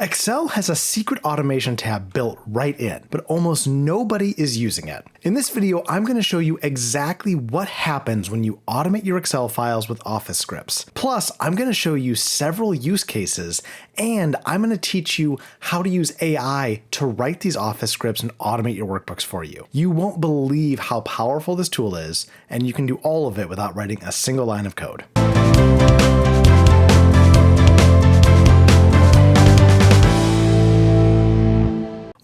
Excel has a secret automation tab built right in, but almost nobody is using it. In this video, I'm going to show you exactly what happens when you automate your Excel files with Office scripts. Plus, I'm going to show you several use cases, and I'm going to teach you how to use AI to write these Office scripts and automate your workbooks for you. You won't believe how powerful this tool is, and you can do all of it without writing a single line of code.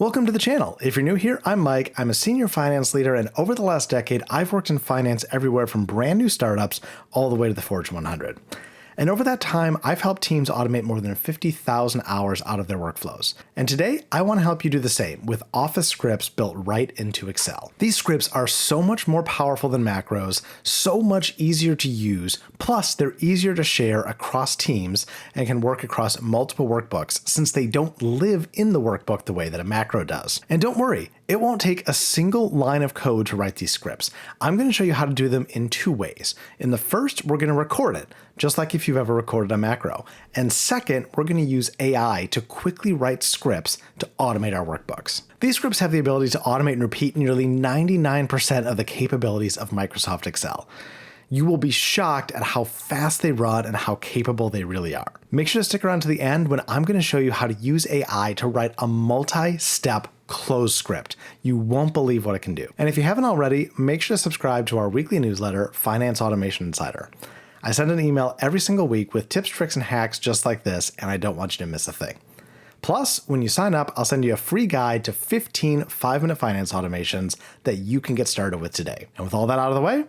Welcome to the channel. If you're new here, I'm Mike. I'm a senior finance leader, and over the last decade, I've worked in finance everywhere from brand new startups all the way to the Fortune 100. And over that time, I've helped teams automate more than 50,000 hours out of their workflows. And today, I want to help you do the same with Office scripts built right into Excel. These scripts are so much more powerful than macros, so much easier to use, plus they're easier to share across teams and can work across multiple workbooks since they don't live in the workbook the way that a macro does. And don't worry, it won't take a single line of code to write these scripts. I'm going to show you how to do them in two ways. In the first, we're going to record it, just like if you've ever recorded a macro. And second, we're going to use AI to quickly write scripts to automate our workbooks. These scripts have the ability to automate and repeat nearly 99% of the capabilities of Microsoft Excel. You will be shocked at how fast they run and how capable they really are. Make sure to stick around to the end when I'm going to show you how to use AI to write a multi-step close script. You won't believe what it can do. And if you haven't already, make sure to subscribe to our weekly newsletter, Finance Automation Insider. I send an email every single week with tips, tricks, and hacks just like this, and I don't want you to miss a thing. Plus, when you sign up, I'll send you a free guide to 15 5-minute finance automations that you can get started with today. And with all that out of the way,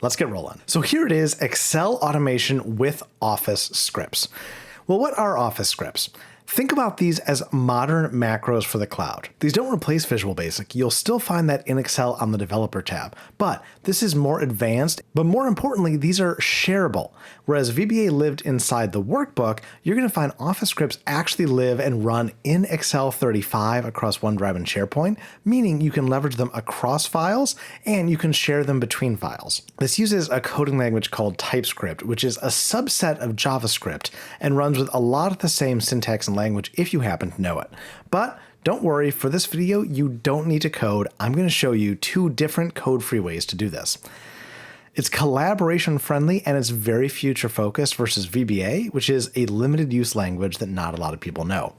let's get rolling. So here it is, Excel automation with Office scripts. Well, what are Office scripts? Think about these as modern macros for the cloud. These don't replace Visual Basic. You'll still find that in Excel on the Developer tab, but this is more advanced, but more importantly, these are shareable. Whereas VBA lived inside the workbook, you're going to find Office scripts actually live and run in Excel 35 across OneDrive and SharePoint, meaning you can leverage them across files and you can share them between files. This uses a coding language called TypeScript, which is a subset of JavaScript and runs with a lot of the same syntax and language if you happen to know it. But don't worry, for this video, you don't need to code. I'm going to show you two different code-free ways to do this. It's collaboration friendly and it's very future focused versus VBA, which is a limited use language that not a lot of people know.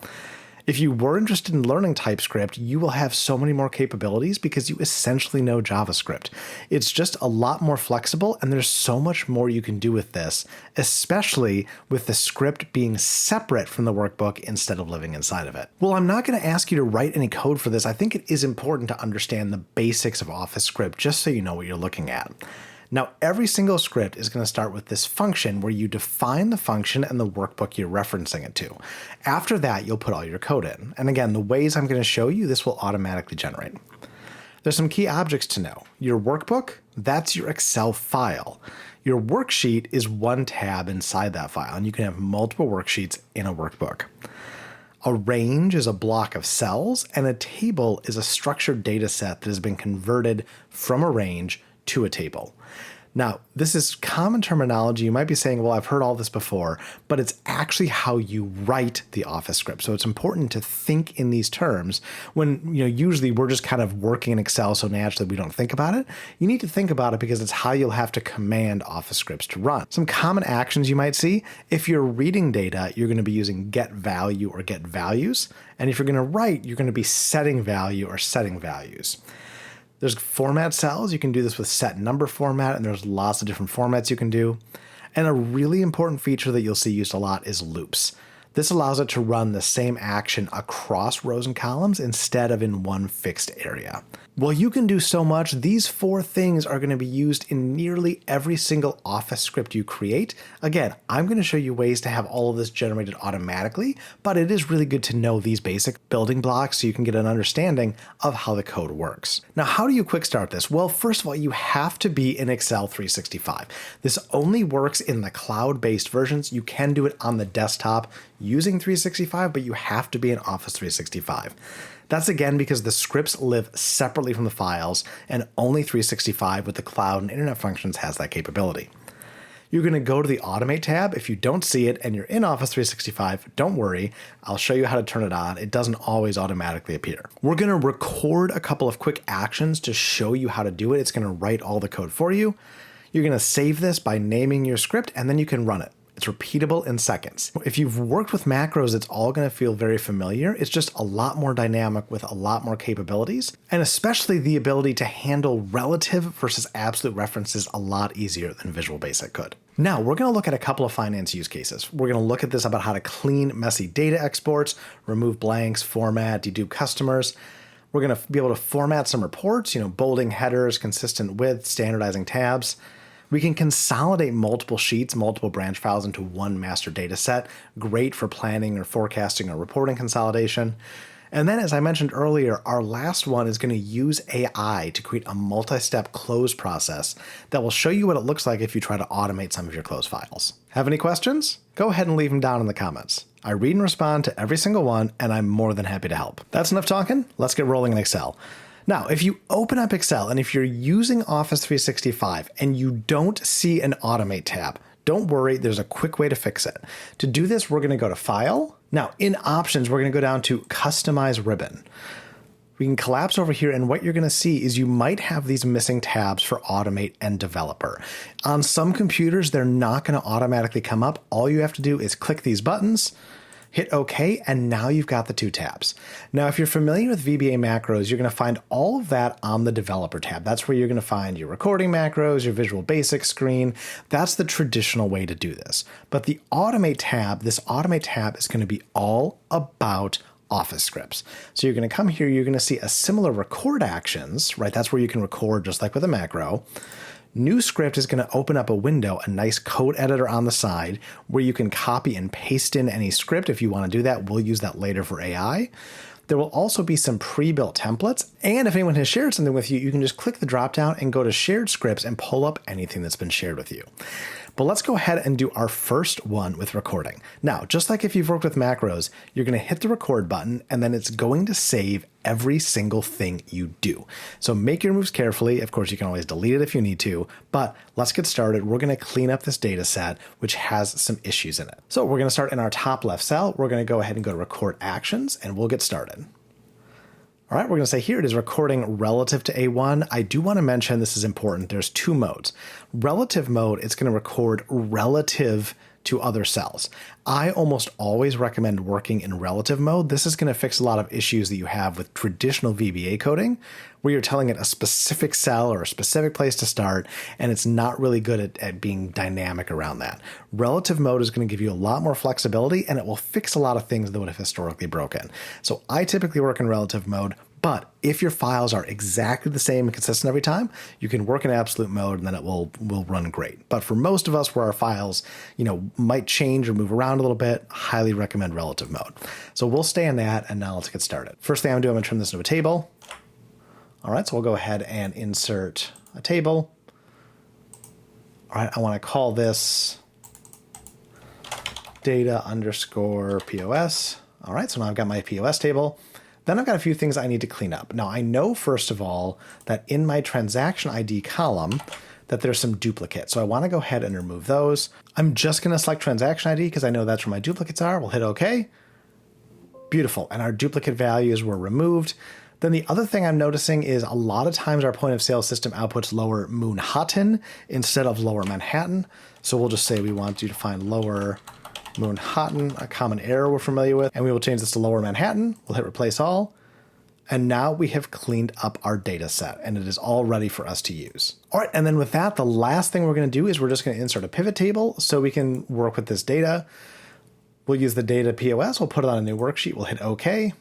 If you were interested in learning TypeScript, you will have so many more capabilities because you essentially know JavaScript. It's just a lot more flexible and there's so much more you can do with this, especially with the script being separate from the workbook instead of living inside of it. Well, I'm not going to ask you to write any code for this. I think it is important to understand the basics of Office script just so you know what you're looking at. Now, every single script is going to start with this function where you define the function and the workbook you're referencing it to. After that, you'll put all your code in. And again, the ways I'm going to show you, this will automatically generate. There's some key objects to know. Your workbook, that's your Excel file. Your worksheet is one tab inside that file, and you can have multiple worksheets in a workbook. A range is a block of cells, and a table is a structured data set that has been converted from a range to a table. Now, this is common terminology. You might be saying, well, I've heard all this before, but it's actually how you write the Office script. So it's important to think in these terms when, usually we're just kind of working in Excel so naturally we don't think about it. You need to think about it because it's how you'll have to command Office scripts to run. Some common actions you might see, if you're reading data, you're going to be using get value or get values. And if you're going to write, you're going to be setting value or setting values. There's format cells. You can do this with set number format, and there's lots of different formats you can do. And a really important feature that you'll see used a lot is loops. This allows it to run the same action across rows and columns instead of in one fixed area. Well, you can do so much. These four things are going to be used in nearly every single Office script you create. Again, I'm going to show you ways to have all of this generated automatically, but it is really good to know these basic building blocks so you can get an understanding of how the code works. Now, how do you quick start this? Well, first of all, you have to be in Excel 365. This only works in the cloud-based versions. You can do it on the desktop using 365, but you have to be in Office 365. That's again because the scripts live separately from the files, and only 365 with the cloud and internet functions has that capability. you're going to go to the Automate tab. If you don't see it and you're in Office 365, don't worry. I'll show you how to turn it on. It doesn't always automatically appear. We're going to record a couple of quick actions to show you how to do it. It's going to write all the code for you. You're going to save this by naming your script, and then you can run it. It's repeatable in seconds. If you've worked with macros, it's all going to feel very familiar. It's just a lot more dynamic with a lot more capabilities, and especially the ability to handle relative versus absolute references a lot easier than Visual Basic could. Now, we're going to look at a couple of finance use cases. We're going to look at this about how to clean messy data exports, remove blanks, format, dedupe customers. We're going to be able to format some reports, bolding headers, consistent width, standardizing tabs. We can consolidate multiple sheets, multiple branch files into one master data set. Great for planning or forecasting or reporting consolidation. And then, as I mentioned earlier, our last one is going to use AI to create a multi-step close process that will show you what it looks like if you try to automate some of your close files. Have any questions? Go ahead and leave them down in the comments. I read and respond to every single one, and I'm more than happy to help. That's enough talking. Let's get rolling in Excel. Now, if you open up Excel and if you're using Office 365 and you don't see an Automate tab, don't worry, there's a quick way to fix it. To do this, we're going to go to File. Now, in Options, we're going to go down to Customize Ribbon. We can collapse over here, and what you're going to see is you might have these missing tabs for Automate and Developer. On some computers, they're not going to automatically come up. All you have to do is click these buttons, hit OK, and now you've got the two tabs. Now, if you're familiar with VBA macros, you're going to find all of that on the Developer tab. That's where you're going to find your recording macros, your Visual Basic screen. That's the traditional way to do this. But the Automate tab, this Automate tab is going to be all about Office scripts. So you're going to come here, you're going to see a similar record actions, right? That's where you can record just like with a macro. New script is going to open up a window, a nice code editor on the side where you can copy and paste in any script if you want to do that. We'll use that later for AI. There will also be some pre-built templates. And if anyone has shared something with you, you can just click the drop down and go to shared scripts and pull up anything that's been shared with you. But let's go ahead and do our first one with recording. Now, just like if you've worked with macros, you're going to hit the record button and then it's going to save every single thing you do. So make your moves carefully. Of course, you can always delete it if you need to, but let's get started. We're going to clean up this data set, which has some issues in it. So we're going to start in our top left cell. We're going to go ahead and go to record actions and we'll get started. All right, we're going to say here it is recording relative to A1. I do want to mention this is important. There's two modes. Relative mode, it's going to record relative to other cells. I almost always recommend working in relative mode. This is going to fix a lot of issues that you have with traditional VBA coding, where you're telling it a specific cell or a specific place to start, and it's not really good at being dynamic around that. Relative mode is going to give you a lot more flexibility, and it will fix a lot of things that would have historically broken. So I typically work in relative mode, but if your files are exactly the same and consistent every time, you can work in absolute mode and then it will run great. But for most of us where our files, might change or move around a little bit, highly recommend relative mode. So we'll stay in that, and now let's get started. First thing I'm going to do, I'm going to turn this into a table. All right, so we'll go ahead and insert a table. All right, I want to call this data underscore POS. All right, so now I've got my POS table. Then I've got a few things I need to clean up. Now I know, first of all, that in my transaction ID column, that there's some duplicates. So I want to go ahead and remove those. I'm just going to select transaction ID because I know that's where my duplicates are. We'll hit OK. Beautiful. And our duplicate values were removed. Then the other thing I'm noticing is a lot of times our point of sale system outputs lower Manhattan instead of lower Manhattan. So we'll just say we want you to find lower Manhattan, a common error we're familiar with, and we will change this to lower Manhattan. We'll hit replace all. And now we have cleaned up our data set and it is all ready for us to use. All right, and then with that, the last thing we're going to do is we're just going to insert a pivot table so we can work with this data. We'll use the data POS. We'll put it on a new worksheet. We'll hit OK.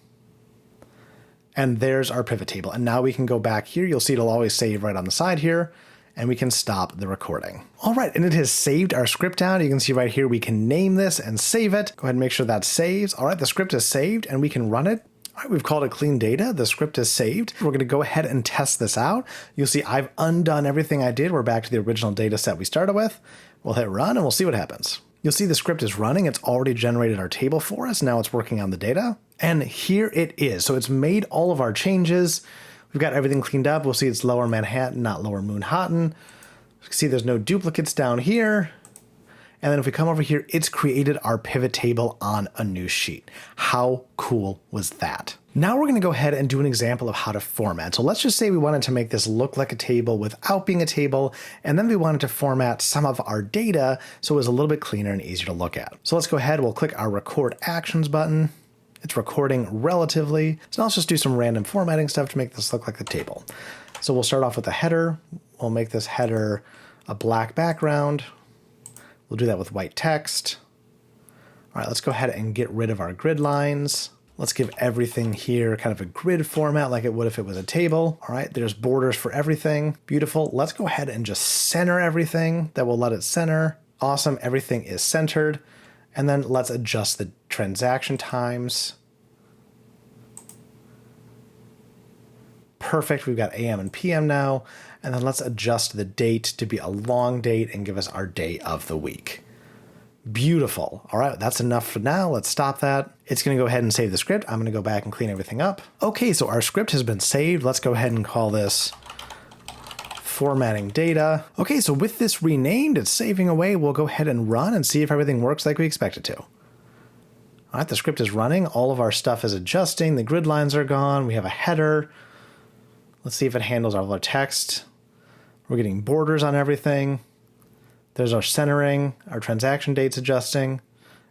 And there's our pivot table. And now we can go back here. You'll see it'll always save right on the side here. And we can stop the recording. All right, and it has saved our script down. You can see right here, we can name this and save it. Go ahead and make sure that saves. All right, the script is saved and we can run it. All right, we've called it clean data. The script is saved. We're gonna go ahead and test this out. You'll see I've undone everything I did. We're back to the original data set we started with. We'll hit run and we'll see what happens. You'll see the script is running. It's already generated our table for us. Now it's working on the data. And here it is. So it's made all of our changes. We've got everything cleaned up. We'll see it's lower Manhattan, not lower Manhattan. You can see there's no duplicates down here. And then if we come over here, it's created our pivot table on a new sheet. How cool was that? Now we're going to go ahead and do an example of how to format. So let's just say we wanted to make this look like a table without being a table, and then we wanted to format some of our data so it was a little bit cleaner and easier to look at. So let's go ahead, we'll click our record actions button. It's recording relatively. So now let's just do some random formatting stuff to make this look like a table. So we'll start off with a header. We'll make this header a black background. We'll do that with white text. All right, let's go ahead and get rid of our grid lines. Let's give everything here kind of a grid format like it would if it was a table. All right, there's borders for everything. Beautiful. Let's go ahead and just center everything. That will let it center. Awesome, everything is centered. And then let's adjust the transaction times. Perfect, we've got AM and PM now. And then let's adjust the date to be a long date and give us our day of the week. Beautiful. All right, that's enough for now. Let's stop that. It's going to go ahead and save the script. I'm going to go back and clean everything up. Okay, so our script has been saved. Let's go ahead and call this formatting data. Okay, so with this renamed, it's saving away. We'll go ahead and run and see if everything works like we expect it to. All right, the script is running. All of our stuff is adjusting. The grid lines are gone. We have a header. Let's see if it handles all of our text. We're getting borders on everything. There's our centering, our transaction date's adjusting,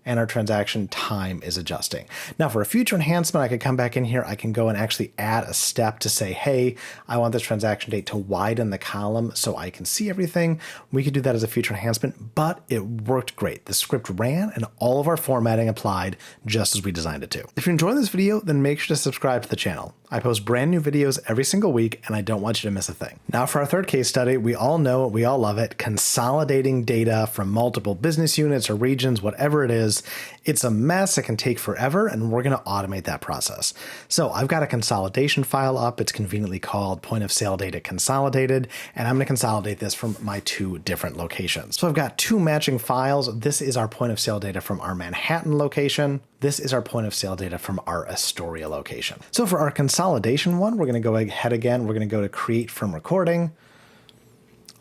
and our transaction time is adjusting. Now for a future enhancement, I could come back in here. I can go and actually add a step to say, hey, I want this transaction date to widen the column so I can see everything. We could do that as a future enhancement, but it worked great. The script ran and all of our formatting applied just as we designed it to. If you're enjoying this video, then make sure to subscribe to the channel. I post brand new videos every single week, and I don't want you to miss a thing. Now for our third case study, we all know it, we all love it, consolidating data from multiple business units or regions, whatever it is. It's a mess, it can take forever, and we're gonna automate that process. So I've got a consolidation file up. It's conveniently called point of sale data consolidated, and I'm gonna consolidate this from my two different locations. So I've got two matching files. This is our point of sale data from our Manhattan location. This is our point of sale data from our Astoria location. So for our consolidation one, we're going to go ahead again. We're going to go to create from recording.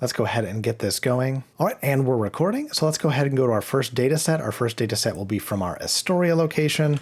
Let's go ahead and get this going. All right, and we're recording. So let's go ahead and go to our first data set. Our first data set will be from our Astoria location.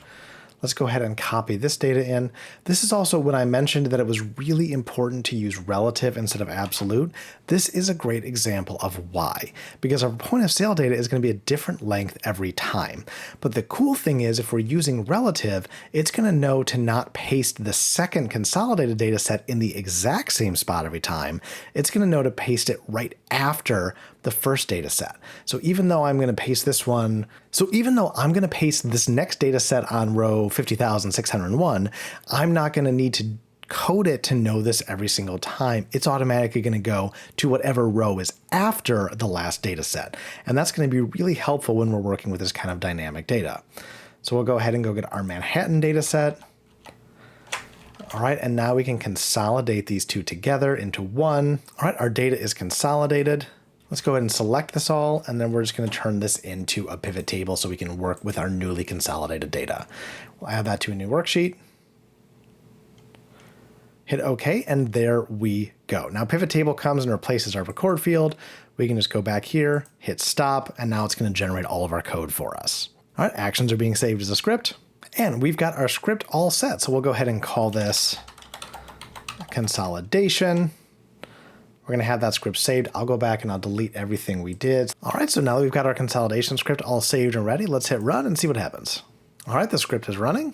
Let's go ahead and copy this data in. This is also when I mentioned that it was really important to use relative instead of absolute. This is a great example of why, because our point of sale data is going to be a different length every time. But the cool thing is if we're using relative, it's going to know to not paste the second consolidated data set in the exact same spot every time. It's going to know to paste it right after the first data set. So even though I'm going to paste this next data set on row 50,601, I'm not going to need to code it to know this every single time. It's automatically going to go to whatever row is after the last data set. And that's going to be really helpful when we're working with this kind of dynamic data. So we'll go ahead and go get our Manhattan data set. All right, and now we can consolidate these two together into one. All right, our data is consolidated. Let's go ahead and select this all, and then we're just going to turn this into a pivot table so we can work with our newly consolidated data. We'll add that to a new worksheet. Hit OK, and there we go. Now pivot table comes and replaces our record field. We can just go back here, hit stop, and now it's going to generate all of our code for us. All right, actions are being saved as a script, and we've got our script all set. So we'll go ahead and call this consolidation. We're going to have that script saved. I'll go back and I'll delete everything we did. All right, so now that we've got our consolidation script all saved and ready, let's hit run and see what happens. All right, the script is running.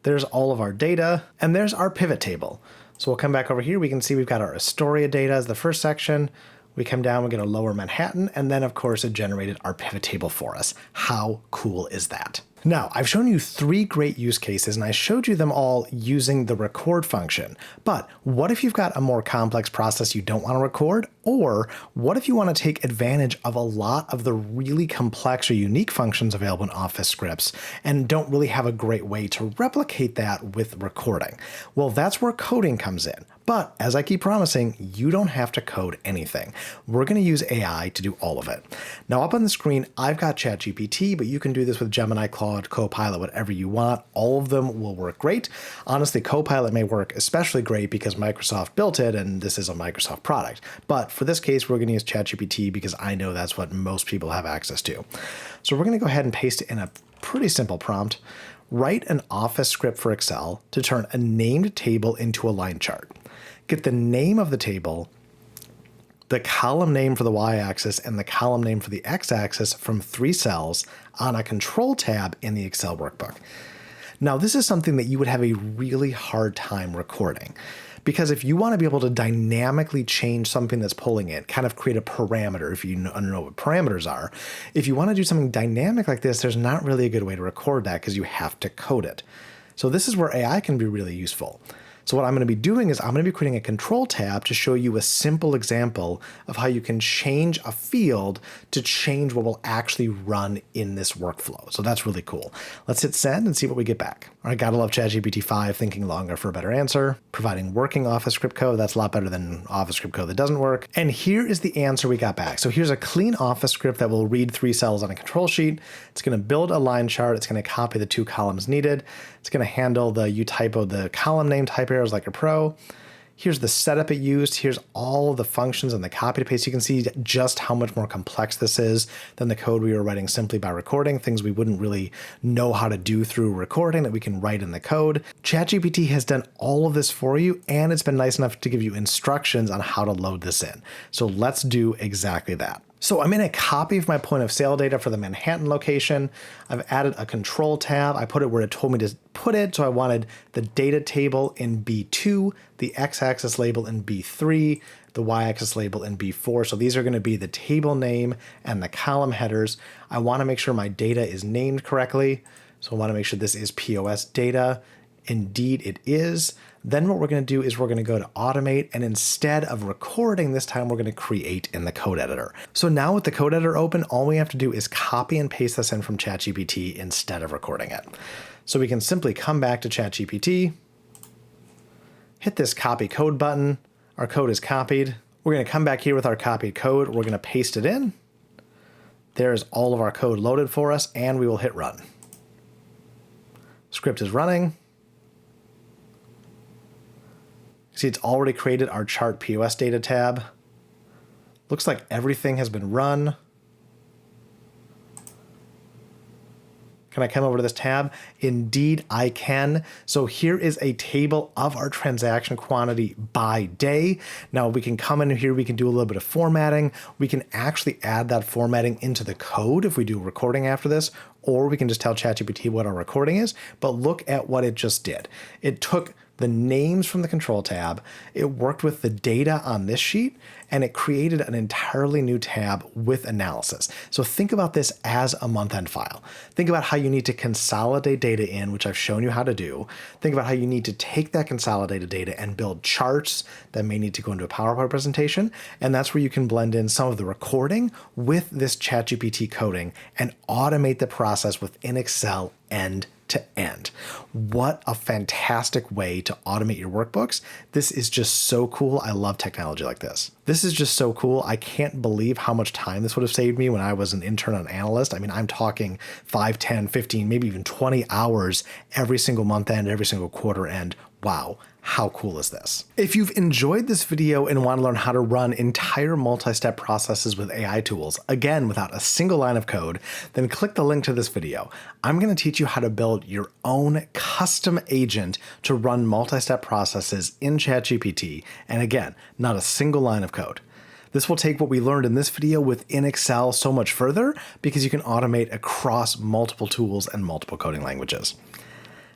There's all of our data, and there's our pivot table. So we'll come back over here. We can see we've got our Astoria data as the first section. We come down, we get a lower Manhattan, and then of course it generated our pivot table for us. How cool is that? Now, I've shown you 3 great use cases, and I showed you them all using the record function. But what if you've got a more complex process you don't want to record? Or what if you want to take advantage of a lot of the really complex or unique functions available in Office scripts and don't really have a great way to replicate that with recording? Well, that's where coding comes in. But as I keep promising, you don't have to code anything. We're going to use AI to do all of it. Now up on the screen, I've got ChatGPT, but you can do this with Gemini, Claude, Copilot, whatever you want. All of them will work great. Honestly, Copilot may work especially great because Microsoft built it and this is a Microsoft product. But for this case, we're going to use ChatGPT because I know that's what most people have access to. So we're going to go ahead and paste it in a pretty simple prompt. Write an Office script for Excel to turn a named table into a line chart. Get the name of the table, the column name for the y-axis, and the column name for the x-axis from 3 cells on a control tab in the Excel workbook. Now, this is something that you would have a really hard time recording, because if you want to be able to dynamically change something that's pulling in, kind of create a parameter, if you know what parameters are, if you want to do something dynamic like this, there's not really a good way to record that because you have to code it. So this is where AI can be really useful. So what I'm going to be doing is I'm going to be creating a control tab to show you a simple example of how you can change a field to change what will actually run in this workflow. So that's really cool. Let's hit send and see what we get back. All right, gotta love ChatGPT 5, thinking longer for a better answer, providing working Office script code. That's a lot better than Office script code that doesn't work. And here is the answer we got back. So here's a clean Office script that will read 3 cells on a control sheet. It's going to build a line chart. It's going to copy the 2 columns needed. It's going to handle the you typo the column name type errors like a pro. Here's the setup it used. Here's all of the functions and the copy to paste. You can see just how much more complex this is than the code we were writing simply by recording, things we wouldn't really know how to do through recording that we can write in the code. ChatGPT has done all of this for you, and it's been nice enough to give you instructions on how to load this in. So let's do exactly that. So I'm in a copy of my point of sale data for the Manhattan location. I've added a control tab. I put it where it told me to put it. So I wanted the data table in B2, the x-axis label in B3, the y-axis label in B4. So these are going to be the table name and the column headers. I want to make sure my data is named correctly. So I want to make sure this is POS data. Indeed, it is. Then what we're going to do is we're going to go to automate, and instead of recording this time, we're going to create in the code editor. So now with the code editor open, all we have to do is copy and paste this in from ChatGPT instead of recording it. So we can simply come back to ChatGPT, hit this copy code button. Our code is copied. We're going to come back here with our copied code. We're going to paste it in. There's all of our code loaded for us, and we will hit run. Script is running. See, it's already created our chart POS data tab. Looks like everything has been run. Can I come over to this tab? Indeed, I can. So here is a table of our transaction quantity by day. Now we can come in here, we can do a little bit of formatting. We can actually add that formatting into the code if we do recording after this, or we can just tell ChatGPT what our recording is. But look at what it just did. It took the names from the control tab, it worked with the data on this sheet, and it created an entirely new tab with analysis. So think about this as a month-end file. Think about how you need to consolidate data in, which I've shown you how to do. Think about how you need to take that consolidated data and build charts that may need to go into a PowerPoint presentation. And that's where you can blend in some of the recording with this ChatGPT coding and automate the process within Excel end to end. What a fantastic way to automate your workbooks. This is just so cool. I love technology like this. This is just so cool. I can't believe how much time this would have saved me when I was an intern and analyst. I mean, I'm talking 5, 10, 15, maybe even 20 hours every single month end, every single quarter end. Wow. How cool is this? If you've enjoyed this video and want to learn how to run entire multi-step processes with AI tools, again, without a single line of code, then click the link to this video. I'm going to teach you how to build your own custom agent to run multi-step processes in ChatGPT. And again, not a single line of code. This will take what we learned in this video within Excel so much further because you can automate across multiple tools and multiple coding languages.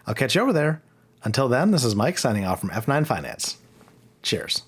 I'll catch you over there. Until then, this is Mike signing off from F9 Finance. Cheers.